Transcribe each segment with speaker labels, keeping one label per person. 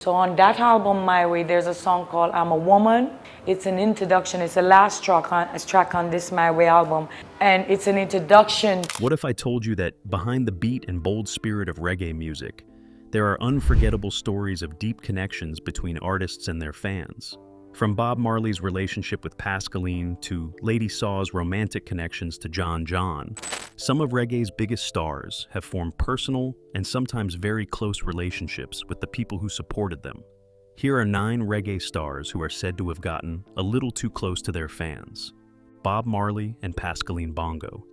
Speaker 1: So on that album, My Way, there's a song called I'm a Woman. It's an introduction. It's the last track on this My Way album. And it's an introduction.
Speaker 2: What if I told you that behind the beat and bold spirit of reggae music, there are unforgettable stories of deep connections between artists and their fans? From Bob Marley's relationship with Pascaline to Lady Saw's romantic connections to John John, some of reggae's biggest stars have formed personal and sometimes very close relationships with the people who supported them. Here are 9 reggae stars who are said to have gotten a little too close to their fans. Bob Marley and Pascaline Bongo.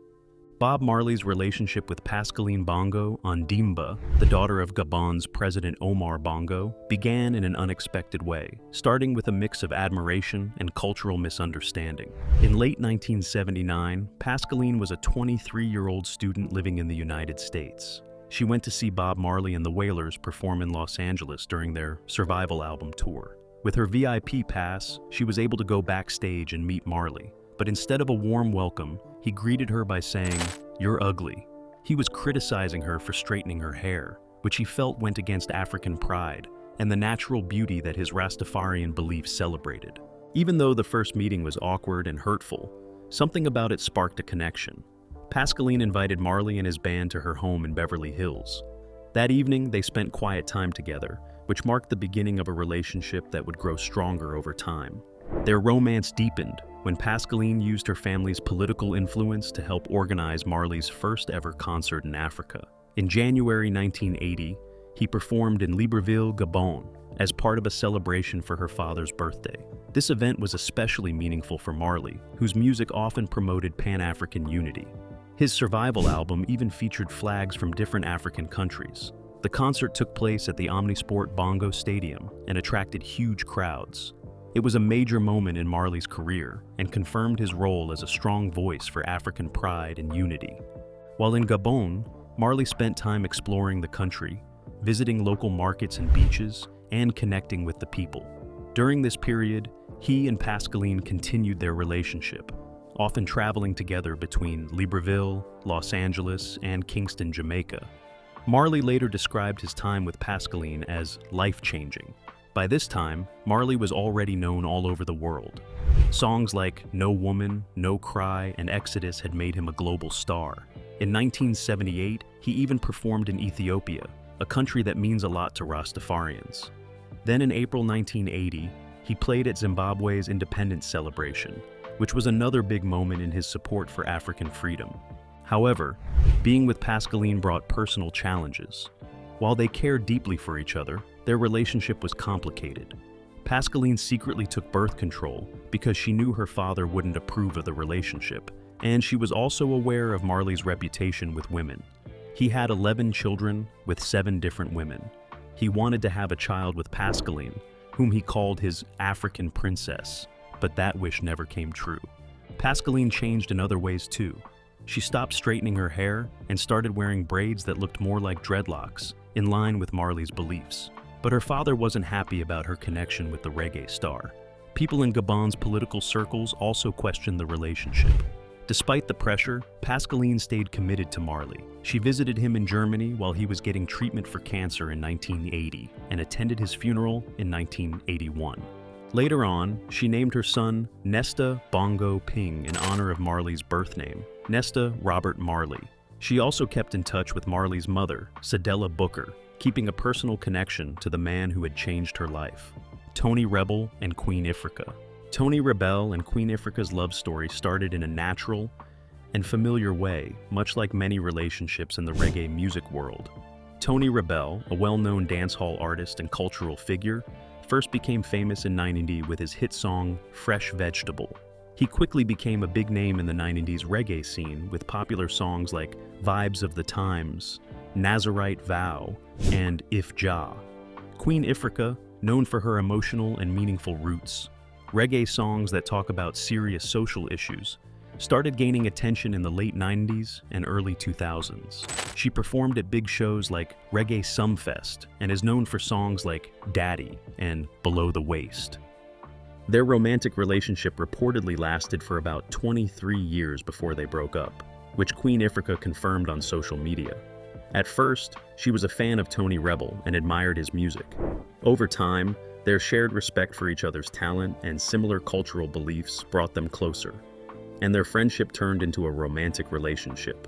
Speaker 2: Bob Marley's relationship with Pascaline Bongo Ondimba, the daughter of Gabon's President Omar Bongo, began in an unexpected way, starting with a mix of admiration and cultural misunderstanding. In late 1979, Pascaline was a 23-year-old student living in the United States. She went to see Bob Marley and the Wailers perform in Los Angeles during their Survival album tour. With her VIP pass, she was able to go backstage and meet Marley. But instead of a warm welcome, he greeted her by saying, "You're ugly." He was criticizing her for straightening her hair, which he felt went against African pride and the natural beauty that his Rastafarian beliefs celebrated. Even though the first meeting was awkward and hurtful, something about it sparked a connection. Pascaline invited Marley and his band to her home in Beverly Hills. That evening, they spent quiet time together, which marked the beginning of a relationship that would grow stronger over time. Their romance deepened when Pascaline used her family's political influence to help organize Marley's first ever concert in Africa. In January 1980, he performed in Libreville, Gabon, as part of a celebration for her father's birthday. This event was especially meaningful for Marley, whose music often promoted Pan-African unity. His Survival album even featured flags from different African countries. The concert took place at the Omnisport Bongo Stadium and attracted huge crowds. It was a major moment in Marley's career and confirmed his role as a strong voice for African pride and unity. While in Gabon, Marley spent time exploring the country, visiting local markets and beaches, and connecting with the people. During this period, he and Pascaline continued their relationship, often traveling together between Libreville, Los Angeles, and Kingston, Jamaica. Marley later described his time with Pascaline as life-changing. By this time, Marley was already known all over the world. Songs like No Woman, No Cry, and Exodus had made him a global star. In 1978, he even performed in Ethiopia, a country that means a lot to Rastafarians. Then in April 1980, he played at Zimbabwe's independence celebration, which was another big moment in his support for African freedom. However, being with Pascaline brought personal challenges. While they cared deeply for each other, their relationship was complicated. Pascaline secretly took birth control because she knew her father wouldn't approve of the relationship, and she was also aware of Marley's reputation with women. He had 11 children with 7 different women. He wanted to have a child with Pascaline, whom he called his African princess, but that wish never came true. Pascaline changed in other ways too. She stopped straightening her hair and started wearing braids that looked more like dreadlocks, in line with Marley's beliefs. But her father wasn't happy about her connection with the reggae star. People in Gabon's political circles also questioned the relationship. Despite the pressure, Pascaline stayed committed to Marley. She visited him in Germany while he was getting treatment for cancer in 1980 and attended his funeral in 1981. Later on, she named her son Nesta Bongo Ping in honor of Marley's birth name, Nesta Robert Marley. She also kept in touch with Marley's mother, Cedella Booker, keeping a personal connection to the man who had changed her life. Tony Rebel and Queen Ifrica. Tony Rebel and Queen Ifrica's love story started in a natural and familiar way, much like many relationships in the reggae music world. Tony Rebel, a well-known dancehall artist and cultural figure, first became famous in 1990 with his hit song, Fresh Vegetable. He quickly became a big name in the 90s reggae scene with popular songs like Vybz of the Times, Nazarite Vow, and If Jah. Queen Ifrica, known for her emotional and meaningful roots, reggae songs that talk about serious social issues, started gaining attention in the late 90s and early 2000s. She performed at big shows like Reggae Sumfest and is known for songs like Daddy and Below the Waist. Their romantic relationship reportedly lasted for about 23 years before they broke up, which Queen Ifrica confirmed on social media. At first, she was a fan of Tony Rebel and admired his music. Over time, their shared respect for each other's talent and similar cultural beliefs brought them closer, and their friendship turned into a romantic relationship.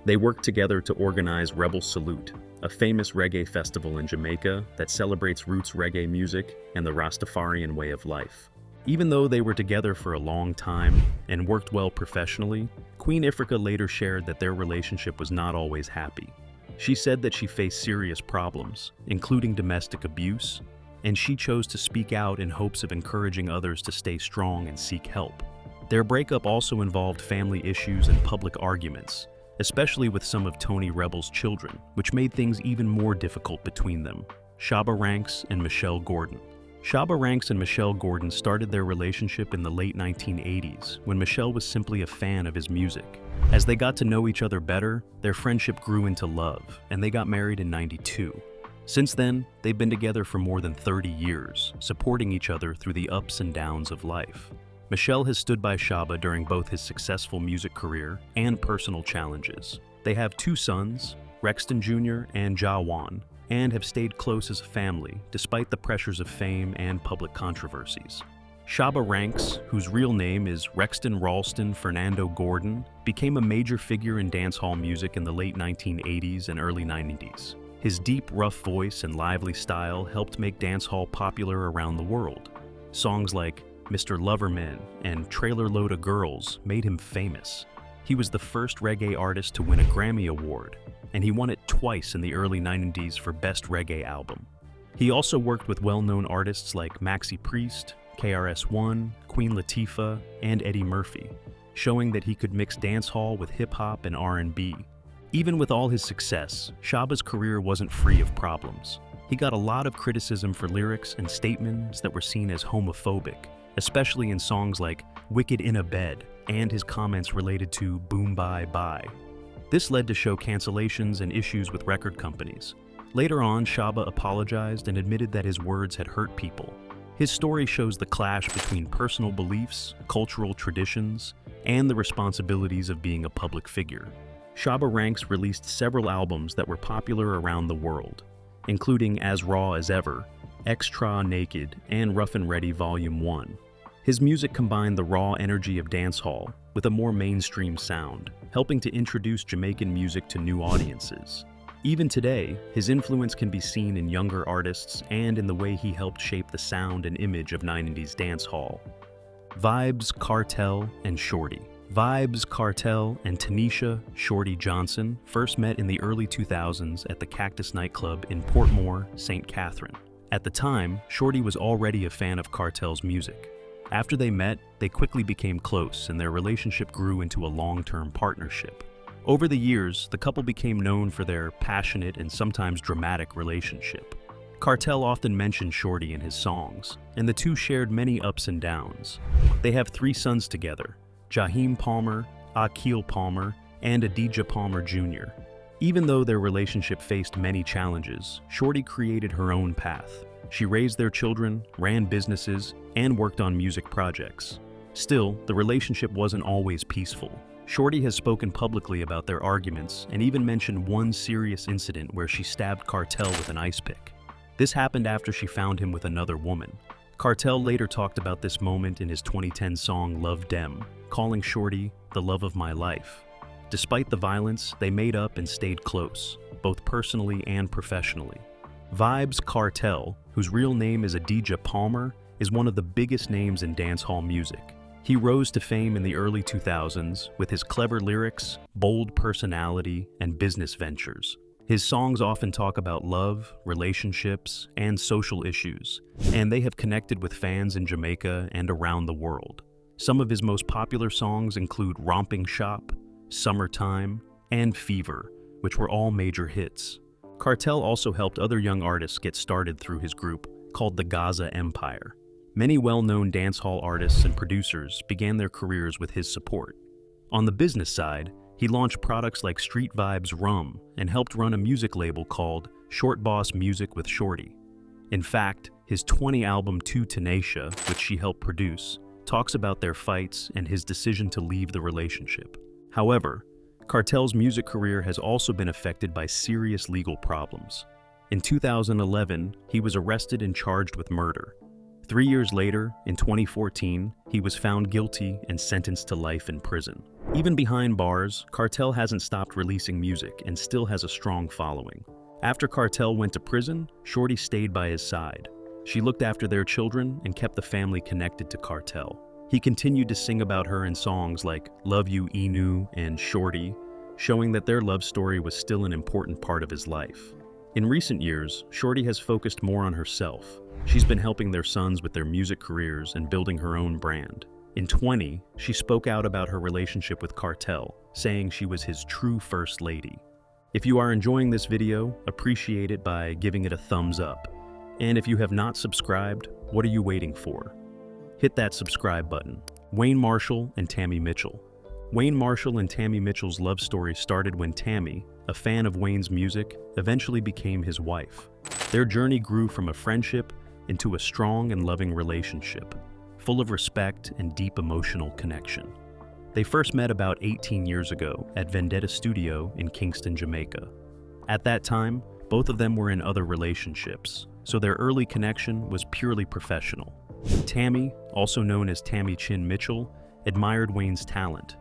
Speaker 2: They worked together to organize Rebel Salute, a famous reggae festival in Jamaica that celebrates roots reggae music and the Rastafarian way of life. Even though they were together for a long time and worked well professionally, Queen Ifrica later shared that their relationship was not always happy. She said that she faced serious problems, including domestic abuse, and she chose to speak out in hopes of encouraging others to stay strong and seek help. Their breakup also involved family issues and public arguments, especially with some of Tony Rebel's children, which made things even more difficult between them. Shabba Ranks and Michelle Gordon. Shabba Ranks and Michelle Gordon started their relationship in the late 1980s, when Michelle was simply a fan of his music. As they got to know each other better, their friendship grew into love, and they got married in '92. Since then, they've been together for more than 30 years, supporting each other through the ups and downs of life. Michelle has stood by Shabba during both his successful music career and personal challenges. They have 2 sons, Rexton Jr. and Jawan, and have stayed close as a family despite the pressures of fame and public controversies. Shabba Ranks, whose real name is Rexton Ralston Fernando Gordon, became a major figure in dancehall music in the late 1980s and early 90s. His deep, rough voice and lively style helped make dancehall popular around the world. Songs like Mr. Loverman and Trailer Load of Girls made him famous. He was the first reggae artist to win a Grammy Award, and he won it twice in the early 90s for Best Reggae Album. He also worked with well-known artists like Maxi Priest, KRS-One, Queen Latifah, and Eddie Murphy, showing that he could mix dancehall with hip-hop and R&B. Even with all his success, Shabba's career wasn't free of problems. He got a lot of criticism for lyrics and statements that were seen as homophobic, especially in songs like Wicked in a Bed and his comments related to Boom Bye Bye. This led to show cancellations and issues with record companies. Later on, Shabba apologized and admitted that his words had hurt people. His story shows the clash between personal beliefs, cultural traditions, and the responsibilities of being a public figure. Shabba Ranks released several albums that were popular around the world, including As Raw as Ever, Extra Naked, and Rough and Ready Volume 1. His music combined the raw energy of dancehall with a more mainstream sound, helping to introduce Jamaican music to new audiences. Even today, his influence can be seen in younger artists and in the way he helped shape the sound and image of 90s dancehall. Vybz, Kartel, and Shorty. Vybz, Kartel, and Tanisha Shorty Johnson first met in the early 2000s at the Cactus nightclub in Portmore, St. Catherine. At the time, Shorty was already a fan of Kartel's music. After they met, they quickly became close and their relationship grew into a long-term partnership. Over the years, the couple became known for their passionate and sometimes dramatic relationship. Kartel often mentioned Shorty in his songs, and the two shared many ups and downs. They have 3 sons together, Jaheim Palmer, Akil Palmer, and Adidja Palmer Jr. Even though their relationship faced many challenges, Shorty created her own path. She raised their children, ran businesses, and worked on music projects. Still, the relationship wasn't always peaceful. Shorty has spoken publicly about their arguments and even mentioned one serious incident where she stabbed Kartel with an ice pick. This happened after she found him with another woman. Kartel later talked about this moment in his 2010 song Love Dem, calling Shorty the love of my life. Despite the violence, they made up and stayed close, both personally and professionally. Vybz Kartel, whose real name is Adidja Palmer, is one of the biggest names in dancehall music. He rose to fame in the early 2000s with his clever lyrics, bold personality, and business ventures. His songs often talk about love, relationships, and social issues, and they have connected with fans in Jamaica and around the world. Some of his most popular songs include Romping Shop, Summertime, and Fever, which were all major hits. Kartel also helped other young artists get started through his group, called the Gaza Empire. Many well-known dancehall artists and producers began their careers with his support. On the business side, he launched products like Street Vibes Rum and helped run a music label called Short Boss Music with Shorty. In fact, his 20 album To Tenacia, which she helped produce, talks about their fights and his decision to leave the relationship. However, Kartel's music career has also been affected by serious legal problems. In 2011, he was arrested and charged with murder. 3 years later, in 2014, he was found guilty and sentenced to life in prison. Even behind bars, Kartel hasn't stopped releasing music and still has a strong following. After Kartel went to prison, Shorty stayed by his side. She looked after their children and kept the family connected to Kartel. He continued to sing about her in songs like Love You Inu and Shorty, showing that their love story was still an important part of his life. In recent years, Shorty has focused more on herself. She's been helping their sons with their music careers and building her own brand. In 2020, she spoke out about her relationship with Kartel, saying she was his true first lady. If you are enjoying this video, appreciate it by giving it a thumbs up. And if you have not subscribed, what are you waiting for? Hit that subscribe button. Wayne Marshall and Tammy Mitchell. Wayne Marshall and Tammy Mitchell's love story started when Tammy, a fan of Wayne's music, eventually became his wife. Their journey grew from a friendship into a strong and loving relationship, full of respect and deep emotional connection. They first met about 18 years ago at Vendetta Studio in Kingston, Jamaica. At that time, both of them were in other relationships, so their early connection was purely professional. Tammy, also known as Tammy Chin Mitchell, admired Wayne's talent,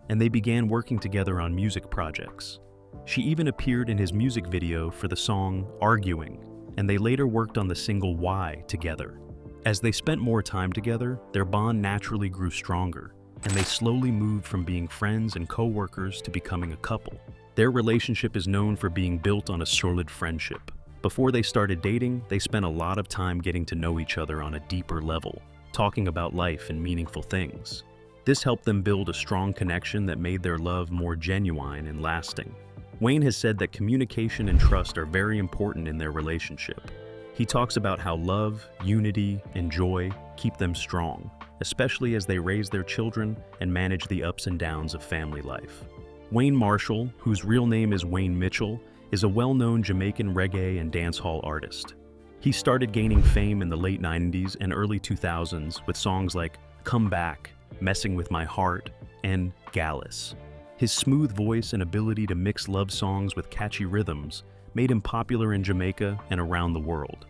Speaker 2: and they began working together on music projects. She even appeared in his music video for the song Arguing, and they later worked on the single Why together. As they spent more time together, their bond naturally grew stronger, and they slowly moved from being friends and co-workers to becoming a couple. Their relationship is known for being built on a solid friendship. Before they started dating, they spent a lot of time getting to know each other on a deeper level, talking about life and meaningful things. This helped them build a strong connection that made their love more genuine and lasting. Wayne has said that communication and trust are very important in their relationship. He talks about how love, unity, and joy keep them strong, especially as they raise their children and manage the ups and downs of family life. Wayne Marshall, whose real name is Wayne Mitchell, is a well-known Jamaican reggae and dancehall artist. He started gaining fame in the late 90s and early 2000s with songs like Come Back, Messing With My Heart, and Gallus. His smooth voice and ability to mix love songs with catchy rhythms made him popular in Jamaica and around the world.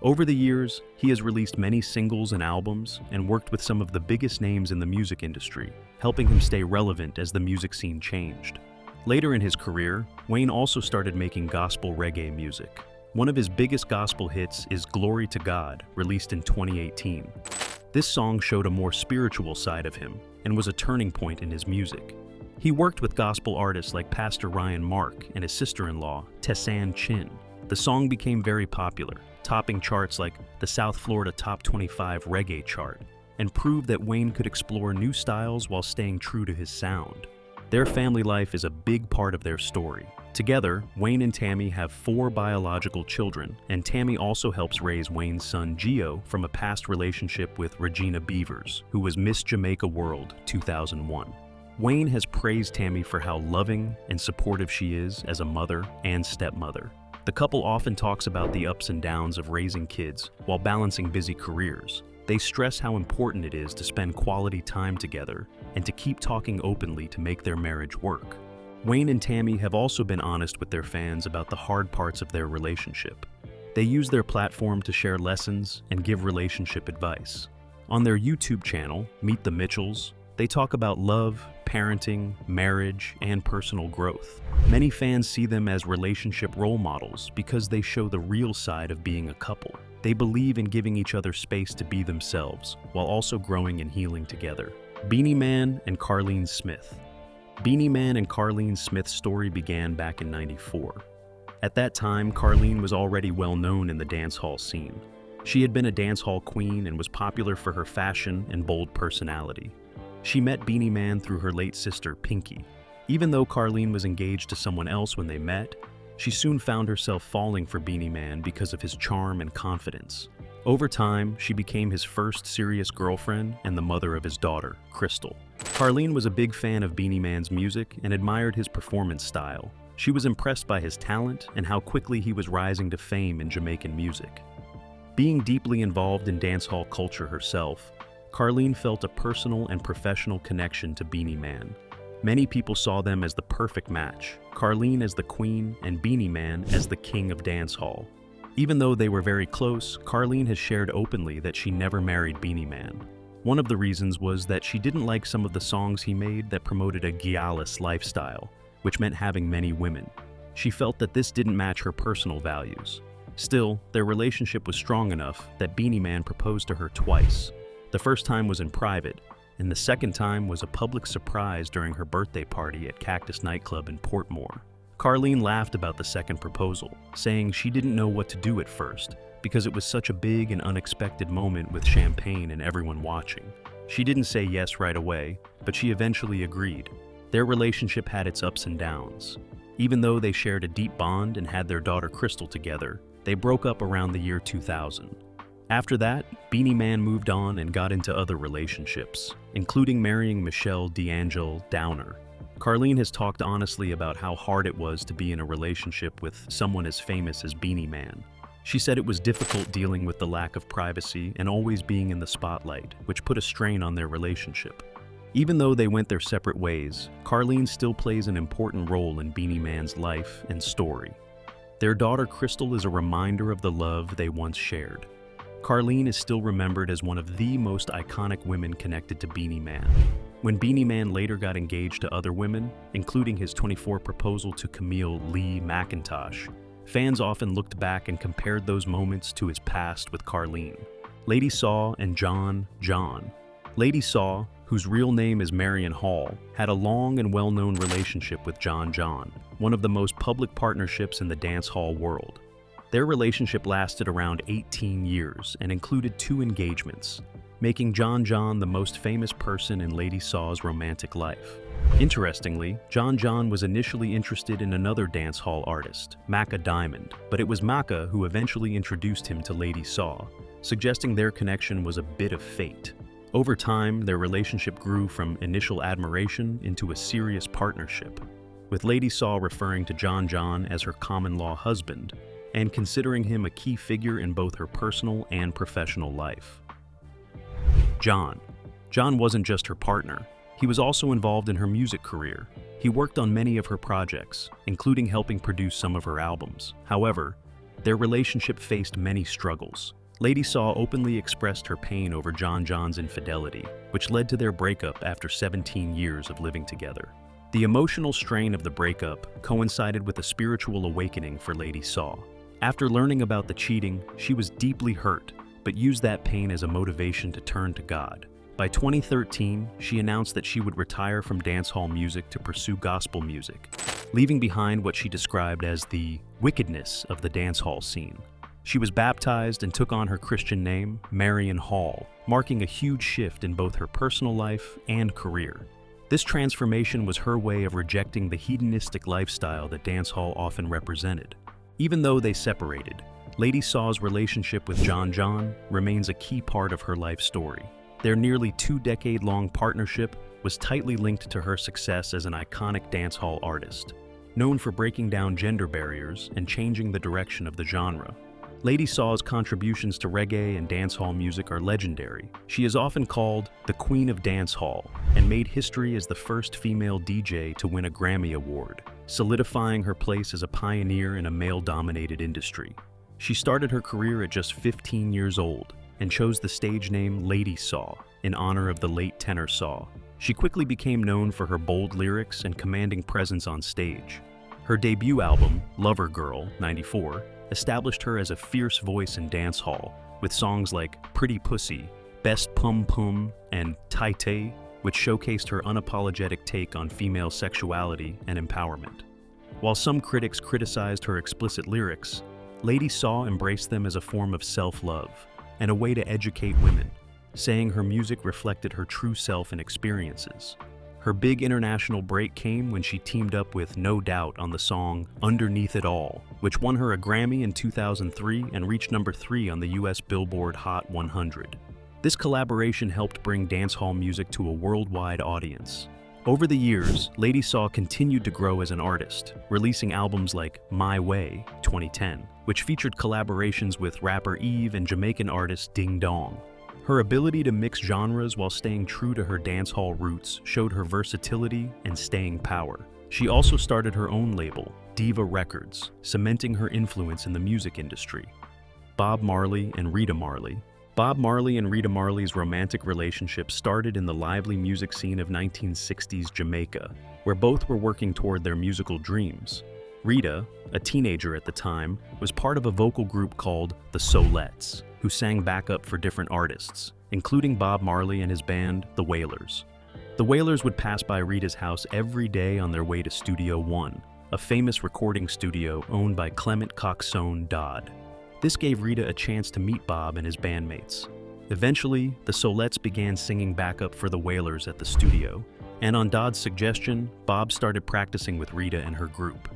Speaker 2: Over the years, he has released many singles and albums and worked with some of the biggest names in the music industry, helping him stay relevant as the music scene changed. Later in his career, Wayne also started making gospel reggae music. One of his biggest gospel hits is Glory to God, released in 2018. This song showed a more spiritual side of him and was a turning point in his music. He worked with gospel artists like Pastor Ryan Mark and his sister-in-law, Tessanne Chin. The song became very popular, topping charts like the South Florida Top 25 Reggae chart, and proved that Wayne could explore new styles while staying true to his sound. Their family life is a big part of their story. Together, Wayne and Tammy have 4 biological children, and Tammy also helps raise Wayne's son Gio from a past relationship with Regina Beavers, who was Miss Jamaica World 2001. Wayne has praised Tammy for how loving and supportive she is as a mother and stepmother. The couple often talks about the ups and downs of raising kids while balancing busy careers. They stress how important it is to spend quality time together and to keep talking openly to make their marriage work. Wayne and Tammy have also been honest with their fans about the hard parts of their relationship. They use their platform to share lessons and give relationship advice. On their YouTube channel, Meet the Mitchells, they talk about love, parenting, marriage, and personal growth. Many fans see them as relationship role models because they show the real side of being a couple. They believe in giving each other space to be themselves, while also growing and healing together. Beanie Man and Carlene Smith. Beanie Man and Carlene Smith's story began back in '94. At that time, Carlene was already well known in the dancehall scene. She had been a dancehall queen and was popular for her fashion and bold personality. She met Beanie Man through her late sister, Pinky. Even though Carlene was engaged to someone else when they met, she soon found herself falling for Beanie Man because of his charm and confidence. Over time, she became his first serious girlfriend and the mother of his daughter, Crystal. Carlene was a big fan of Beanie Man's music and admired his performance style. She was impressed by his talent and how quickly he was rising to fame in Jamaican music. Being deeply involved in dancehall culture herself, Carlene felt a personal and professional connection to Beanie Man. Many people saw them as the perfect match, Carlene as the queen and Beanie Man as the king of dancehall. Even though they were very close, Carlene has shared openly that she never married Beanie Man. One of the reasons was that she didn't like some of the songs he made that promoted a guialess lifestyle, which meant having many women. She felt that this didn't match her personal values. Still, their relationship was strong enough that Beanie Man proposed to her twice. The first time was in private, and the second time was a public surprise during her birthday party at Cactus nightclub in Portmore. Carlene laughed about the second proposal, saying she didn't know what to do at first because it was such a big and unexpected moment with champagne and everyone watching. She didn't say yes right away, but she eventually agreed. Their relationship had its ups and downs. Even though they shared a deep bond and had their daughter Crystal together, they broke up around the year 2000. After that, Beanie Man moved on and got into other relationships, including marrying Michelle D'Angel Downer. Carlene has talked honestly about how hard it was to be in a relationship with someone as famous as Beanie Man. She said it was difficult dealing with the lack of privacy and always being in the spotlight, which put a strain on their relationship. Even though they went their separate ways, Carlene still plays an important role in Beanie Man's life and story. Their daughter Crystal is a reminder of the love they once shared. Carlene is still remembered as one of the most iconic women connected to Beanie Man. When Beanie Man later got engaged to other women, including his 24 proposal to Camille Lee McIntosh, fans often looked back and compared those moments to his past with Carlene. Lady Saw and John. Lady Saw, whose real name is Marion Hall, had a long and well-known relationship with John, one of the most public partnerships in the dancehall world. Their relationship lasted around 18 years and included 2 engagements, making John the most famous person in Lady Saw's romantic life. Interestingly, John was initially interested in another dancehall artist, Macka Diamond, but it was Macka who eventually introduced him to Lady Saw, suggesting their connection was a bit of fate. Over time, their relationship grew from initial admiration into a serious partnership, with Lady Saw referring to John as her common-law husband, and considering him a key figure in both her personal and professional life. John wasn't just her partner. He was also involved in her music career. He worked on many of her projects, including helping produce some of her albums. However, their relationship faced many struggles. Lady Saw openly expressed her pain over John's infidelity, which led to their breakup after 17 years of living together. The emotional strain of the breakup coincided with a spiritual awakening for Lady Saw. After learning about the cheating, she was deeply hurt, but used that pain as a motivation to turn to God. By 2013, she announced that she would retire from dancehall music to pursue gospel music, leaving behind what she described as the wickedness of the dancehall scene. She was baptized and took on her Christian name, Marion Hall, marking a huge shift in both her personal life and career. This transformation was her way of rejecting the hedonistic lifestyle that dancehall often represented. Even though they separated, Lady Saw's relationship with John remains a key part of her life story. Their nearly 2-decade-long partnership was tightly linked to her success as an iconic dancehall artist, known for breaking down gender barriers and changing the direction of the genre. Lady Saw's contributions to reggae and dancehall music are legendary. She is often called the Queen of Dancehall and made history as the first female DJ to win a Grammy Award, solidifying her place as a pioneer in a male-dominated industry. She started her career at just 15 years old and chose the stage name Lady Saw in honor of the late tenor Saw. She quickly became known for her bold lyrics and commanding presence on stage. Her debut album, Lover Girl, '94, established her as a fierce voice in dancehall, with songs like Pretty Pussy, Best Pum Pum, and Tai Tai, which showcased her unapologetic take on female sexuality and empowerment. While some critics criticized her explicit lyrics, Lady Saw embraced them as a form of self-love and a way to educate women, saying her music reflected her true self and experiences. Her big international break came when she teamed up with No Doubt on the song Underneath It All, which won her a Grammy in 2003 and reached number 3 on the US Billboard Hot 100. This collaboration helped bring dancehall music to a worldwide audience. Over the years, Lady Saw continued to grow as an artist, releasing albums like My Way, 2010, which featured collaborations with rapper Eve and Jamaican artist Ding Dong. Her ability to mix genres while staying true to her dancehall roots showed her versatility and staying power. She also started her own label, Diva Records, cementing her influence in the music industry. Bob Marley and Rita Marley. Bob Marley and Rita Marley's romantic relationship started in the lively music scene of 1960s Jamaica, where both were working toward their musical dreams. Rita, a teenager at the time, was part of a vocal group called the Solettes, who sang backup for different artists, including Bob Marley and his band, the Wailers. The Wailers would pass by Rita's house every day on their way to Studio One, a famous recording studio owned by Clement Coxone Dodd. This gave Rita a chance to meet Bob and his bandmates. Eventually, the Solettes began singing backup for the Wailers at the studio, and on Dodd's suggestion, Bob started practicing with Rita and her group.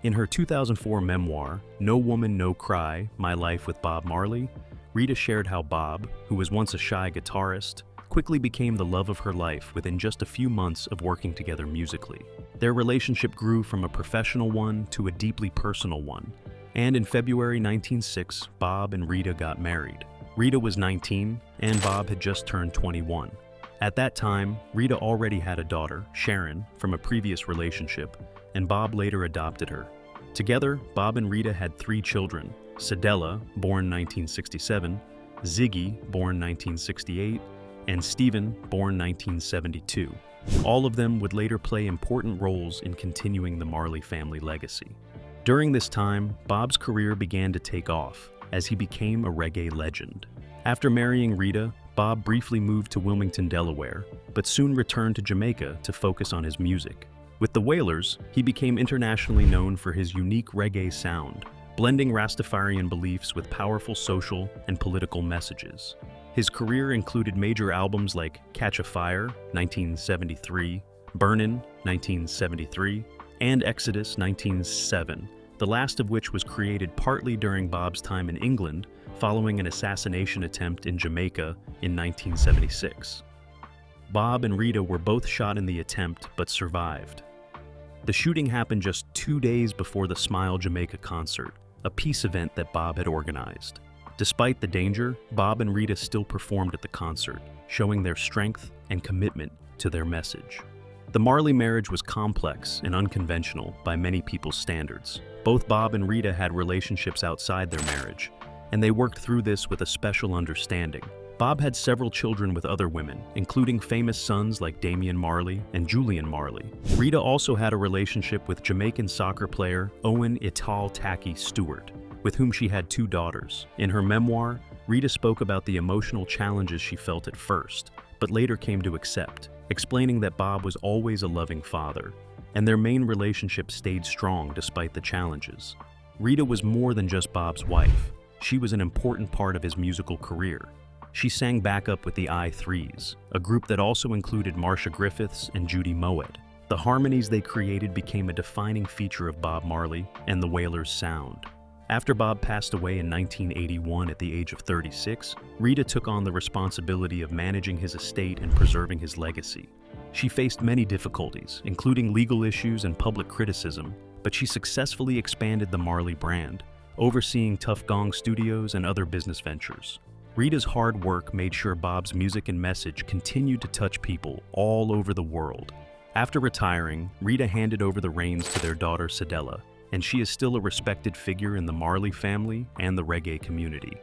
Speaker 2: In her 2004 memoir, No Woman, No Cry, My Life with Bob Marley, Rita shared how Bob, who was once a shy guitarist, quickly became the love of her life within just a few months of working together musically. Their relationship grew from a professional one to a deeply personal one, and in February 1906, Bob and Rita got married. Rita was 19, and Bob had just turned 21. At that time, Rita already had a daughter, Sharon, from a previous relationship, and Bob later adopted her. Together, Bob and Rita had 3 children: Cedella, born 1967, Ziggy, born 1968, and Stephen, born 1972. All of them would later play important roles in continuing the Marley family legacy. During this time, Bob's career began to take off as he became a reggae legend. After marrying Rita, Bob briefly moved to Wilmington, Delaware, but soon returned to Jamaica to focus on his music. With the Wailers, he became internationally known for his unique reggae sound, blending Rastafarian beliefs with powerful social and political messages. His career included major albums like Catch a Fire, 1973, Burnin', 1973, and Exodus, 1907, the last of which was created partly during Bob's time in England following an assassination attempt in Jamaica in 1976. Bob and Rita were both shot in the attempt but survived. The shooting happened just 2 days before the Smile Jamaica concert, a peace event that Bob had organized. Despite the danger, Bob and Rita still performed at the concert, showing their strength and commitment to their message. The Marley marriage was complex and unconventional by many people's standards. Both Bob and Rita had relationships outside their marriage, and they worked through this with a special understanding. Bob had several children with other women, including famous sons like Damian Marley and Julian Marley. Rita also had a relationship with Jamaican soccer player Owen Ital Taki Stewart, with whom she had 2 daughters. In her memoir, Rita spoke about the emotional challenges she felt at first, but later came to accept, explaining that Bob was always a loving father, and their main relationship stayed strong despite the challenges. Rita was more than just Bob's wife. She was an important part of his musical career. She sang backup with the I-Threes, a group that also included Marcia Griffiths and Judy Moed. The harmonies they created became a defining feature of Bob Marley and the Wailers' sound. After Bob passed away in 1981 at the age of 36, Rita took on the responsibility of managing his estate and preserving his legacy. She faced many difficulties, including legal issues and public criticism, but she successfully expanded the Marley brand, overseeing Tough Gong Studios and other business ventures. Rita's hard work made sure Bob's music and message continued to touch people all over the world. After retiring, Rita handed over the reins to their daughter Cedella, and she is still a respected figure in the Marley family and the reggae community.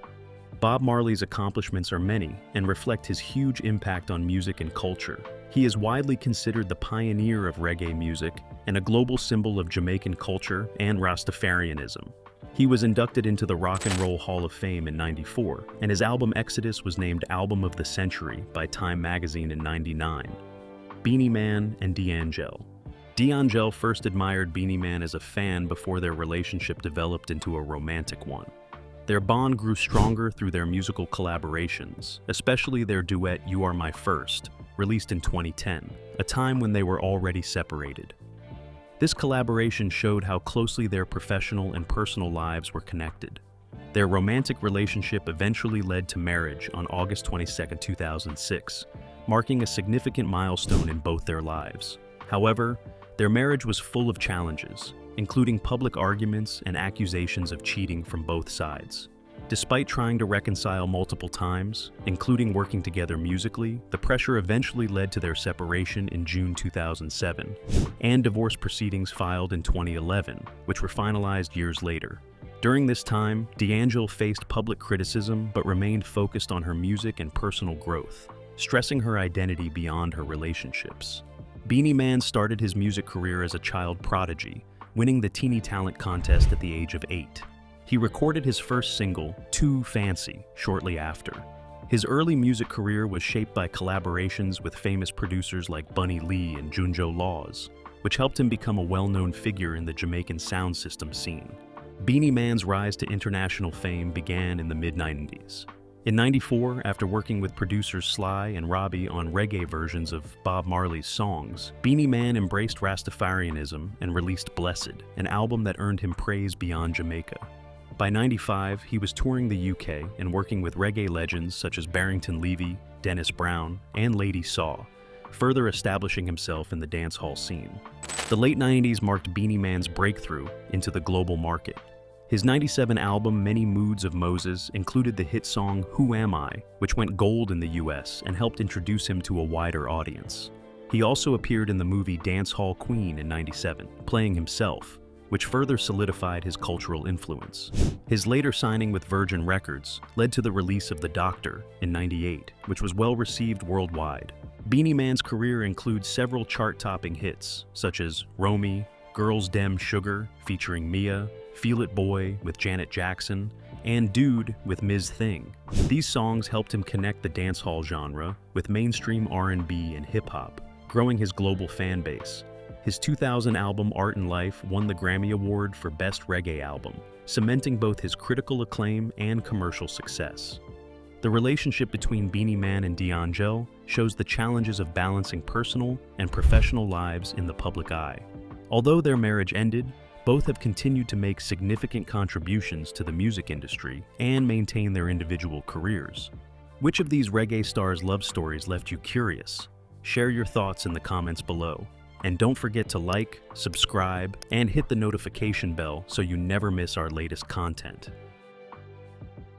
Speaker 2: Bob Marley's accomplishments are many and reflect his huge impact on music and culture. He is widely considered the pioneer of reggae music and a global symbol of Jamaican culture and Rastafarianism. He was inducted into the Rock and Roll Hall of Fame in '94, and his album Exodus was named Album of the Century by Time magazine in '99. Beanie Man and D'Angel. D'Angel first admired Beanie Man as a fan before their relationship developed into a romantic one. Their bond grew stronger through their musical collaborations, especially their duet You Are My First, released in 2010, a time when they were already separated. This collaboration showed how closely their professional and personal lives were connected. Their romantic relationship eventually led to marriage on August 22, 2006, marking a significant milestone in both their lives. However, their marriage was full of challenges, including public arguments and accusations of cheating from both sides. Despite trying to reconcile multiple times, including working together musically, the pressure eventually led to their separation in June 2007, and divorce proceedings filed in 2011, which were finalized years later. During this time, D'Angel faced public criticism but remained focused on her music and personal growth, stressing her identity beyond her relationships. Beanie Man started his music career as a child prodigy, winning the Teeny Talent contest at the age of 8. He recorded his first single, Too Fancy, shortly after. His early music career was shaped by collaborations with famous producers like Bunny Lee and Junjo Laws, which helped him become a well-known figure in the Jamaican sound system scene. Beanie Man's rise to international fame began in the mid-90s. In '94, after working with producers Sly and Robbie on reggae versions of Bob Marley's songs, Beanie Man embraced Rastafarianism and released Blessed, an album that earned him praise beyond Jamaica. By '95, he was touring the UK and working with reggae legends such as Barrington Levy, Dennis Brown, and Lady Saw, further establishing himself in the dancehall scene. The late '90s marked Beanie Man's breakthrough into the global market. His '97 album Many Moods of Moses included the hit song Who Am I, which went gold in the US and helped introduce him to a wider audience. He also appeared in the movie Dance Hall Queen in '97, playing himself, which further solidified his cultural influence. His later signing with Virgin Records led to the release of The Doctor in '98, which was well received worldwide. Beanie Man's career includes several chart-topping hits, such as Romy, Girls Dem Sugar featuring Mia, Feel It Boy with Janet Jackson, and Dude with Ms. Thing. These songs helped him connect the dancehall genre with mainstream R&B and hip-hop, growing his global fan base. His 2000 album Art and Life won the Grammy Award for Best Reggae Album, cementing both his critical acclaim and commercial success. The relationship between Beanie Man and D'Angel shows the challenges of balancing personal and professional lives in the public eye. Although their marriage ended, both have continued to make significant contributions to the music industry and maintain their individual careers. Which of these reggae stars' love stories left you curious? Share your thoughts in the comments below. And don't forget to like, subscribe, and hit the notification bell so you never miss our latest content.